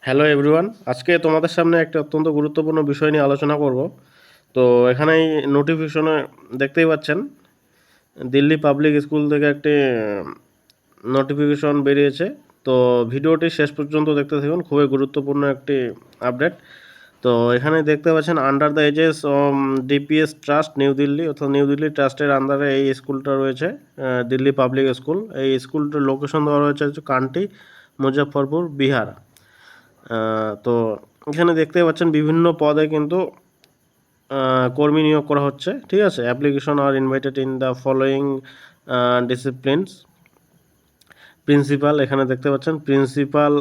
Hello everyone, আজকে তোমাদের সামনে একটা অত্যন্ত গুরুত্বপূর্ণ বিষয় নিয়ে আলোচনা করব। তো এখানেই নোটিফিকেশনে দেখতেই পাচ্ছেন, দিল্লি পাবলিক স্কুল থেকে একটি নোটিফিকেশন বেরিয়েছে। তো ভিডিওটি শেষ পর্যন্ত দেখতে থাকুন, খুবই গুরুত্বপূর্ণ একটি আপডেট। তো এখানে দেখতে পাচ্ছেন under the aegis DPS trust New Delhi, অর্থাৎ নিউ দিল্লি ট্রাস্টের আন্ডারে এই স্কুলটা রয়েছে, দিল্লি পাবলিক স্কুল। এই স্কুলটার লোকেশন দেওয়া রয়েছে হচ্ছে কান্টি, মুজফ্ফরপুর, বিহার। তো এখানে দেখতে পাচ্ছেন বিভিন্ন পদে কিন্তু কর্মী নিয়োগ করা হচ্ছে, ঠিক আছে। Application are invited in the following disciplines. Principal, এখানে দেখতে পাচ্ছেন principal,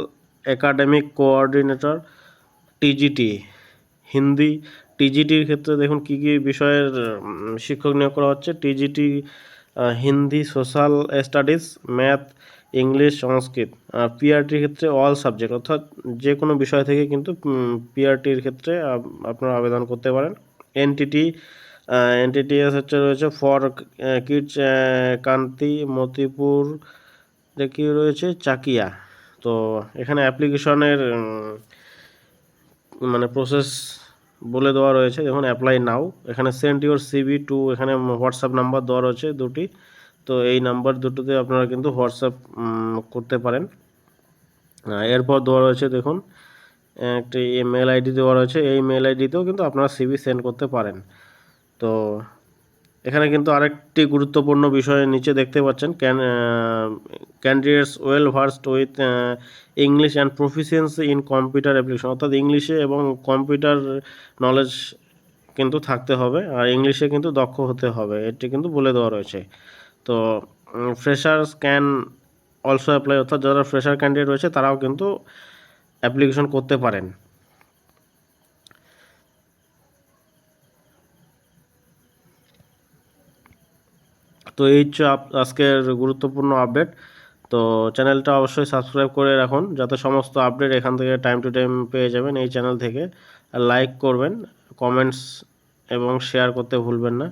academic coordinator, TGT Hindi. টিজিটির ক্ষেত্রে দেখুন কী কী বিষয়ের শিক্ষক নিয়োগ করা হচ্ছে। TGT Hindi, social studies, math, English, Sanskrit. আর পিআরটির ক্ষেত্রে অল সাবজেক্ট, অর্থাৎ যে কোনো বিষয় থেকে কিন্তু পিআরটির ক্ষেত্রে আপনারা আবেদন করতে পারেন। এনটিটি এনটিটিএস হচ্ছে রয়েছে ফর কিডস, কান্তি, মতিপুর, কি রয়েছে চাকিয়া। তো এখানে অ্যাপ্লিকেশনের মানে প্রসেস বলে দেওয়া রয়েছে, দেখুন অ্যাপ্লাই নাও। এখানে সেন্ড ইউর সিভি টু, এখানে হোয়াটসঅ্যাপ নাম্বার দেওয়া রয়েছে দুটি। তো এই নাম্বার দুটোতে আপনারা কিন্তু হোয়াটসঅ্যাপ করতে পারেন। এরপর দেওয়া রয়েছে দেখুন একটি মেল আইডি দেওয়া রয়েছে, এই মেল আইডিতেও কিন্তু আপনারা সিভি সেন্ড করতে পারেন। তো এখানে কিন্তু আরেকটি গুরুত্বপূর্ণ বিষয় নিচে দেখতে পাচ্ছেন, candidates well versed with English and proficiency in computer application, অর্থাৎ ইংলিশে এবং কম্পিউটার নলেজ কিন্তু থাকতে হবে, আর ইংলিশে কিন্তু দক্ষ হতে হবে, এটি কিন্তু বলে দেওয়া রয়েছে। তো ফ্রেশার্স ক্যান অলসো অ্যাপ্লাই, অর্থাৎ যারা ফ্রেশার ক্যান্ডিডেট রয়েছে তারাও কিন্তু অ্যাপ্লিকেশন করতে পারেন। তো এই হচ্ছে আজকের গুরুত্বপূর্ণ আপডেট। তো চ্যানেলটা অবশ্যই সাবস্ক্রাইব করে রাখুন, যাতে সমস্ত আপডেট এখান থেকে টাইম টু টাইম পেয়ে যাবেন এই চ্যানেল থেকে। আর লাইক করবেন, কমেন্টস এবং শেয়ার করতে ভুলবেন না।